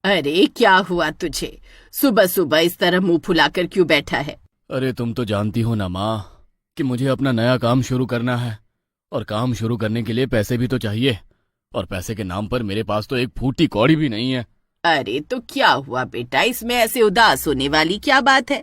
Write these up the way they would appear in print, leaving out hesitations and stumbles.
अरे क्या हुआ तुझे? सुबह सुबह इस तरह मुंह फुलाकर क्यों बैठा है? अरे तुम तो जानती हो ना माँ कि मुझे अपना नया काम शुरू करना है, और काम शुरू करने के लिए पैसे भी तो चाहिए, और पैसे के नाम पर मेरे पास तो एक फूटी कौड़ी भी नहीं है। अरे तो क्या हुआ बेटा, इसमें ऐसे उदास होने वाली क्या बात है?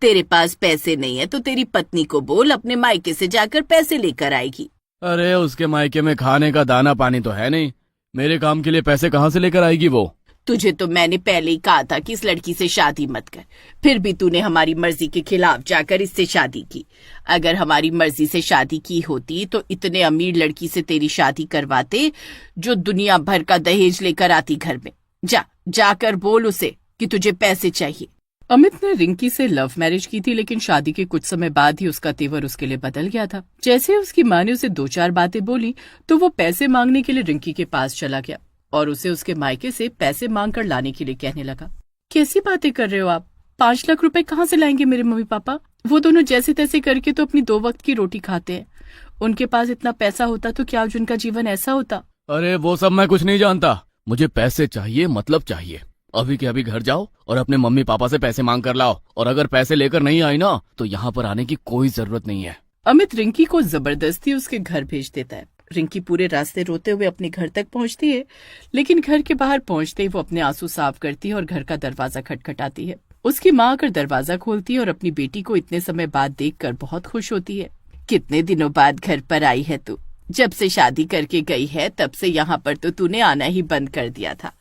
तेरे पास पैसे नहीं है तो तेरी पत्नी को बोल, अपने मायके से जाकर पैसे लेकर आएगी। अरे उसके मायके में खाने का दाना पानी तो है नहीं, मेरे काम के लिए पैसे कहाँ से लेकर आएगी वो? तुझे तो मैंने पहले ही कहा था कि इस लड़की से शादी मत कर, फिर भी तूने हमारी मर्जी के खिलाफ जाकर इससे शादी की। अगर हमारी मर्जी से शादी की होती तो इतने अमीर लड़की से तेरी शादी करवाते जो दुनिया भर का दहेज लेकर आती घर में। जाकर बोल उसे कि तुझे पैसे चाहिए। अमित ने रिंकी से लव मैरिज की थी, लेकिन शादी के कुछ समय बाद ही उसका तेवर उसके लिए बदल गया था। जैसे ही उसकी माँ ने उसे दो चार बातें बोली तो वो पैसे मांगने के लिए रिंकी के पास चला गया और उसे उसके मायके से पैसे मांग कर लाने के लिए कहने लगा। कैसी बातें कर रहे हो आप? 5 लाख रुपए कहाँ से लाएंगे मेरे मम्मी पापा? वो दोनों जैसे तैसे करके तो अपनी 2 वक्त की रोटी खाते हैं। उनके पास इतना पैसा होता तो क्या आज उनका जीवन ऐसा होता? अरे वो सब मैं कुछ नहीं जानता, मुझे पैसे चाहिए, मतलब चाहिए। अभी के अभी घर जाओ और अपने मम्मी पापा से पैसे मांग कर लाओ, और अगर पैसे लेकर नहीं आई ना तो यहाँ पर आने की कोई जरूरत नहीं है। अमित रिंकी को जबरदस्ती उसके घर भेज देता है। रिंकी पूरे रास्ते रोते हुए अपने घर तक पहुंचती है, लेकिन घर के बाहर पहुंचते ही वो अपने आंसू साफ करती है और घर का दरवाजा खटखटाती है। उसकी माँ आकर दरवाजा खोलती है और अपनी बेटी को इतने समय बाद देखकर बहुत खुश होती है। कितने दिनों बाद घर पर आई है तू? जब से शादी करके गई है तब से यहाँ पर तो तूने आना ही बंद कर दिया था।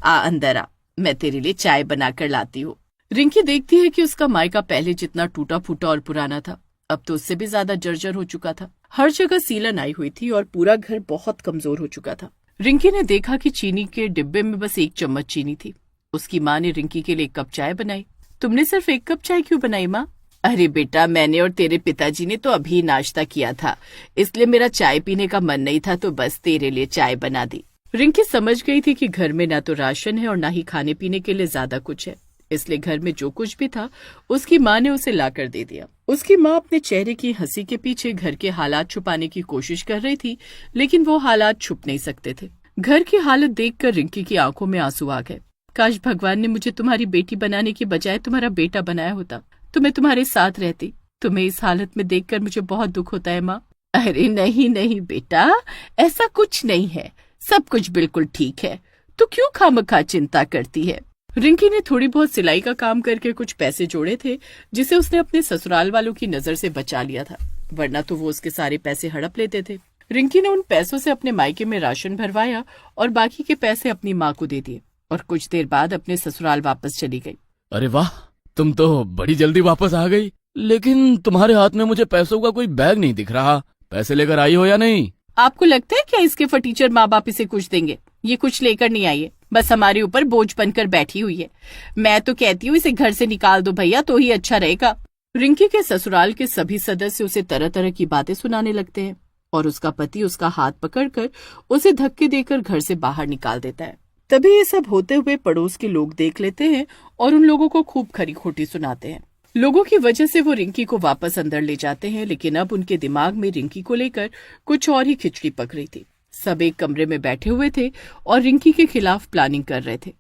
आ अंदर आ, मैं तेरे लिए चाय बनाकर लाती हूँ। रिंकी देखती है कि उसका मायका पहले जितना टूटा फूटा और पुराना था, अब तो उससे भी ज्यादा जर्जर हो चुका था। हर जगह सीलन आई हुई थी और पूरा घर बहुत कमजोर हो चुका था। रिंकी ने देखा कि चीनी के डिब्बे में बस 1 चम्मच चीनी थी। उसकी माँ ने रिंकी के लिए 1 कप चाय बनाई। तुमने सिर्फ 1 कप चाय क्यों बनाई माँ? अरे बेटा, मैंने और तेरे पिताजी ने तो अभी नाश्ता किया था, इसलिए मेरा चाय पीने का मन नहीं था तो बस तेरे लिए चाय बना दी। रिंकी समझ गई थी कि घर में ना तो राशन है और ना ही खाने पीने के लिए ज्यादा कुछ है, इसलिए घर में जो कुछ भी था उसकी माँ ने उसे लाकर दे दिया। उसकी माँ अपने चेहरे की हंसी के पीछे घर के हालात छुपाने की कोशिश कर रही थी, लेकिन वो हालात छुप नहीं सकते थे। घर की हालत देखकर रिंकी की आंखों में आंसू आ गए। काश भगवान ने मुझे तुम्हारी बेटी बनाने की बजाय तुम्हारा बेटा बनाया होता, तो मैं तुम्हारे साथ रहती। तुम्हें इस हालत में देखकर मुझे बहुत दुख होता है माँ। अरे नहीं नहीं बेटा, ऐसा कुछ नहीं है, सब कुछ बिल्कुल ठीक है। तू क्यों खामखा चिंता करती है? रिंकी ने थोड़ी बहुत सिलाई का काम करके कुछ पैसे जोड़े थे, जिसे उसने अपने ससुराल वालों की नजर से बचा लिया था, वरना तो वो उसके सारे पैसे हड़प लेते थे। रिंकी ने उन पैसों से अपने मायके में राशन भरवाया और बाकी के पैसे अपनी माँ को दे दिए और कुछ देर बाद अपने ससुराल वापस चली गई। अरे वाह, तुम तो बड़ी जल्दी वापस आ गई, लेकिन तुम्हारे हाथ में मुझे पैसों का कोई बैग नहीं दिख रहा। पैसे लेकर आई हो या नहीं? आपको लगता है क्या इसके फटीचर माँ बाप इसे कुछ देंगे? ये कुछ लेकर नहीं आई है, बस हमारे ऊपर बोझ बनकर बैठी हुई है। मैं तो कहती हूँ इसे घर से निकाल दो भैया, तो ही अच्छा रहेगा। रिंकी के ससुराल के सभी सदस्य उसे तरह तरह की बातें सुनाने लगते हैं और उसका पति उसका हाथ पकड़कर उसे धक्के देकर घर से बाहर निकाल देता है। तभी ये सब होते हुए पड़ोस के लोग देख लेते हैं और उन लोगों को खूब खरी खोटी सुनाते हैं। लोगों की वजह से वो रिंकी को वापस अंदर ले जाते हैं, लेकिन अब उनके दिमाग में रिंकी को लेकर कुछ और ही खिचड़ी पक रही थी। सब एक कमरे में बैठे हुए थे और रिंकी के खिलाफ प्लानिंग कर रहे थे।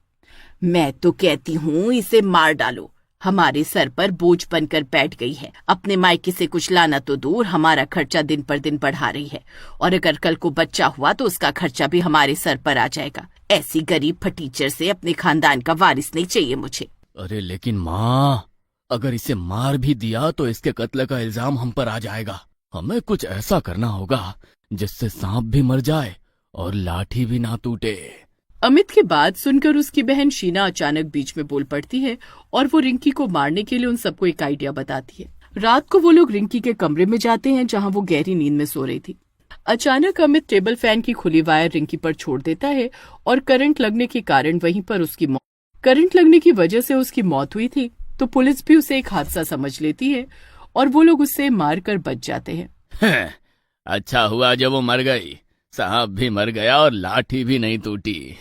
मैं तो कहती हूँ इसे मार डालो, हमारे सर पर बोझ बनकर बैठ गई है। अपने मायके से कुछ लाना तो दूर, हमारा खर्चा दिन पर दिन बढ़ा रही है, और अगर कल को बच्चा हुआ तो उसका खर्चा भी हमारे सर पर आ जाएगा। ऐसी गरीब फटीचर से अपने खानदान का वारिस नहीं चाहिए मुझे। अरे लेकिन माँ, अगर इसे मार भी दिया तो इसके कत्ल का इल्जाम हम पर आ जाएगा। हमें कुछ ऐसा करना होगा जिससे सांप भी मर जाए और लाठी भी ना टूटे। अमित की बात सुनकर उसकी बहन शीना अचानक बीच में बोल पड़ती है और वो रिंकी को मारने के लिए उन सबको एक आइडिया बताती है। रात को वो लोग रिंकी के कमरे में जाते हैं जहाँ वो गहरी नींद में सो रही थी। अचानक अमित टेबल फैन की खुली वायर रिंकी पर छोड़ देता है और करंट लगने के कारण वहीं पर करंट लगने की वजह से उसकी मौत हुई थी। तो पुलिस भी उसे एक हादसा समझ लेती है और वो लोग उससे मारकर बच जाते हैं। अच्छा हुआ जब वो मर गई, सांप भी मर गया और लाठी भी नहीं टूटी।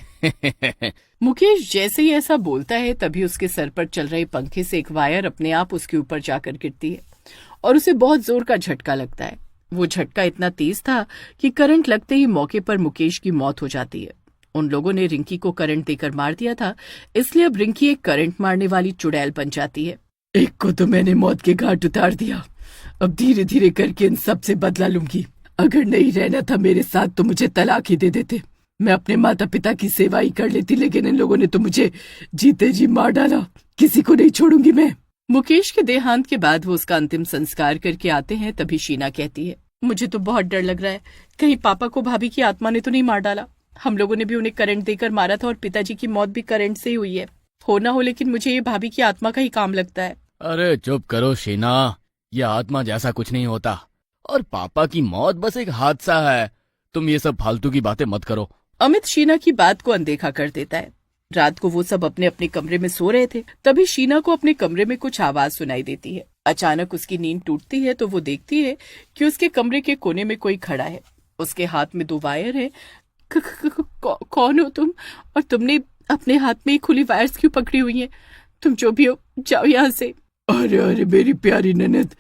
मुकेश जैसे ही ऐसा बोलता है तभी उसके सर पर चल रहे पंखे से एक वायर अपने आप उसके ऊपर जाकर गिरती है और उसे बहुत जोर का झटका लगता है। वो झटका इतना तेज था कि करंट लगते ही मौके पर मुकेश की मौत हो जाती है। उन लोगों ने रिंकी को करंट देकर मार दिया था, इसलिए अब रिंकी एक करंट मारने वाली चुड़ैल बन जाती है। एक को तो मैंने मौत के घाट उतार दिया, अब धीरे धीरे करके इन सब से बदला लूंगी। अगर नहीं रहना था मेरे साथ तो मुझे तलाक ही दे देते, मैं अपने माता पिता की सेवा ही कर लेती, लेकिन इन लोगों ने तो मुझे जीते जी मार डाला। किसी को नहीं छोड़ूंगी मैं। मुकेश के देहांत के बाद वो उसका अंतिम संस्कार करके आते हैं, तभी शीना कहती है, मुझे तो बहुत डर लग रहा है, कहीं पापा को भाभी की आत्मा ने तो नहीं मार डाला। हम लोगों ने भी उन्हें करंट देकर मारा था और पिताजी की मौत भी करंट से ही हुई है। हो ना हो, लेकिन मुझे ये भाभी की आत्मा का ही काम लगता है। अरे चुप करो शीना, ये आत्मा जैसा कुछ नहीं होता, और पापा की मौत बस एक हादसा है। तुम ये सब फालतू की बातें मत करो। अमित शीना की बात को अनदेखा कर देता है। रात को वो सब अपने अपने कमरे में सो रहे थे, तभी शीना को अपने कमरे में कुछ आवाज सुनाई देती है। अचानक उसकी नींद टूटती है तो वो देखती है कि उसके कमरे के कोने में कोई खड़ा है। उसके हाथ में 2 वायर है। कौन हो तुम, और तुमने अपने हाथ में खुली वायर्स क्यों पकड़ी हुई हैं? तुम जो भी हो, जाओ यहाँ से। अरे अरे मेरी प्यारी ननद,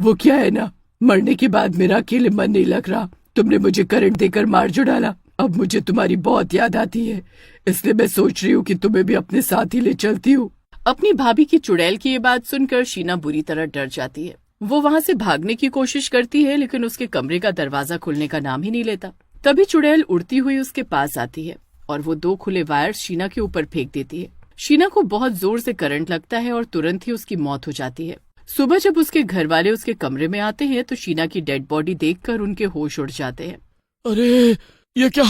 वो क्या है ना, मरने के बाद मेरा अकेले मन नहीं लग रहा। तुमने मुझे करंट देकर मार जो डाला, अब मुझे तुम्हारी बहुत याद आती है, इसलिए मैं सोच रही हूँ कि तुम्हें भी अपने साथ ही ले चलती हूँ। अपनी भाभी की चुड़ैल की ये बात सुनकर शीना बुरी तरह डर जाती है। वो वहाँ से भागने की कोशिश करती है, लेकिन उसके कमरे का दरवाजा खुलने का नाम ही नहीं लेता। तभी चुड़ैल उड़ती हुई उसके पास आती है और वो 2 खुले वायर्स शीना के ऊपर फेंक देती है। शीना को बहुत जोर से करंट लगता है और तुरंत ही उसकी मौत हो जाती है। सुबह जब उसके घर वाले उसके कमरे में आते हैं तो शीना की डेड बॉडी देखकर उनके होश उड़ जाते हैं। अरे ये क्या,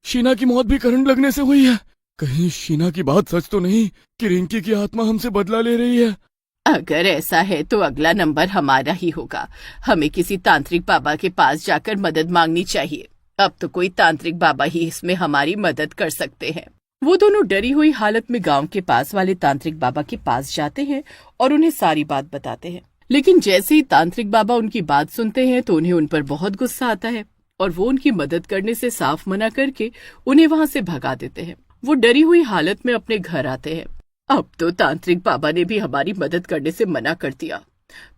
शीना की मौत भी करंट लगने से हुई है? कहीं शीना की बात सच तो नहीं कि रिंकी की आत्मा हमसे बदला ले रही है? अगर ऐसा है तो अगला नंबर हमारा ही होगा। हमें किसी तांत्रिक बाबा के पास जाकर मदद मांगनी चाहिए। अब तो कोई तांत्रिक बाबा ही इसमें हमारी मदद कर सकते हैं। वो दोनों डरी हुई हालत में गांव के पास वाले तांत्रिक बाबा के पास जाते हैं और उन्हें सारी बात बताते हैं। लेकिन जैसे ही तांत्रिक बाबा उनकी बात सुनते हैं तो उन्हें उन पर बहुत गुस्सा आता है और वो उनकी मदद करने से साफ मना करके उन्हें वहाँ से भगा देते हैं। वो डरी हुई हालत में अपने घर आते हैं। अब तो तांत्रिक बाबा ने भी हमारी मदद करने से मना कर दिया,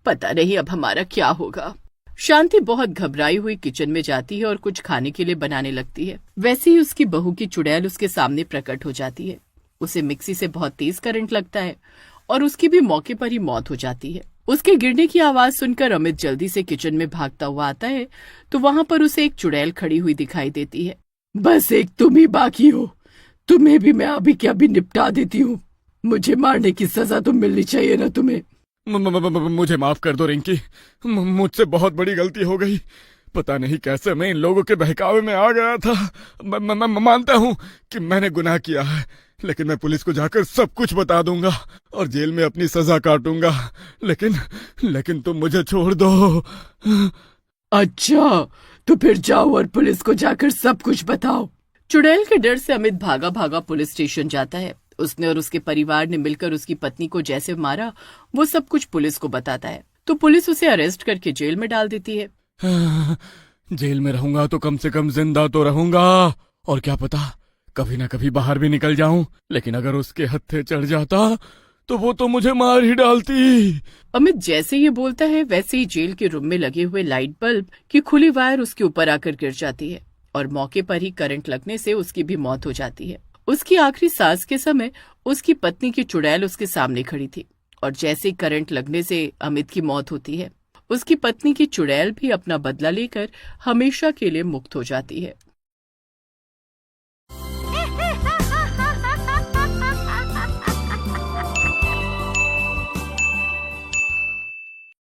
पता नहीं अब हमारा क्या होगा। शांति बहुत घबराई हुई किचन में जाती है और कुछ खाने के लिए बनाने लगती है। वैसे ही उसकी बहू की चुड़ैल उसके सामने प्रकट हो जाती है। उसे मिक्सी से बहुत तेज करंट लगता है और उसकी भी मौके पर ही मौत हो जाती है। उसके गिरने की आवाज सुनकर अमित जल्दी से किचन में भागता हुआ आता है तो वहाँ पर उसे एक चुड़ैल खड़ी हुई दिखाई देती है। बस एक तुम ही बाकी हो, तुम्हें भी मैं अभी के अभी निपटा देती हूँ। मुझे मारने की सजा तो मिलनी चाहिए ना तुम्हें। मुझे माफ कर दो रिंकी, मुझसे बहुत बड़ी गलती हो गई। पता नहीं कैसे मैं इन लोगों के बहकावे में आ गया था। मैं मानता हूँ कि मैंने गुनाह किया है, लेकिन मैं पुलिस को जाकर सब कुछ बता दूंगा और जेल में अपनी सजा काटूंगा। लेकिन तुम मुझे छोड़ दो। अच्छा, तो फिर जाओ और पुलिस को जाकर सब कुछ बताओ। चुड़ैल के डर से अमित भागा भागा पुलिस स्टेशन जाता है। उसने और उसके परिवार ने मिलकर उसकी पत्नी को जैसे मारा वो सब कुछ पुलिस को बताता है, तो पुलिस उसे अरेस्ट करके जेल में डाल देती है। जेल में रहूंगा तो कम से कम जिंदा तो रहूंगा, और क्या पता कभी ना कभी बाहर भी निकल जाऊं। लेकिन अगर उसके हत्थे चढ़ जाता तो वो तो मुझे मार ही डालती। अमित जैसे ये बोलता है वैसे ही जेल के रूम में लगे हुए लाइट बल्ब की खुली वायर उसके ऊपर आकर गिर जाती है और मौके पर ही करंट लगने से उसकी भी मौत हो जाती है। उसकी आखिरी सांस के समय उसकी पत्नी की चुड़ैल उसके सामने खड़ी थी और जैसे ही करंट लगने से अमित की मौत होती है, उसकी पत्नी की चुड़ैल भी अपना बदला लेकर हमेशा के लिए मुक्त हो जाती है।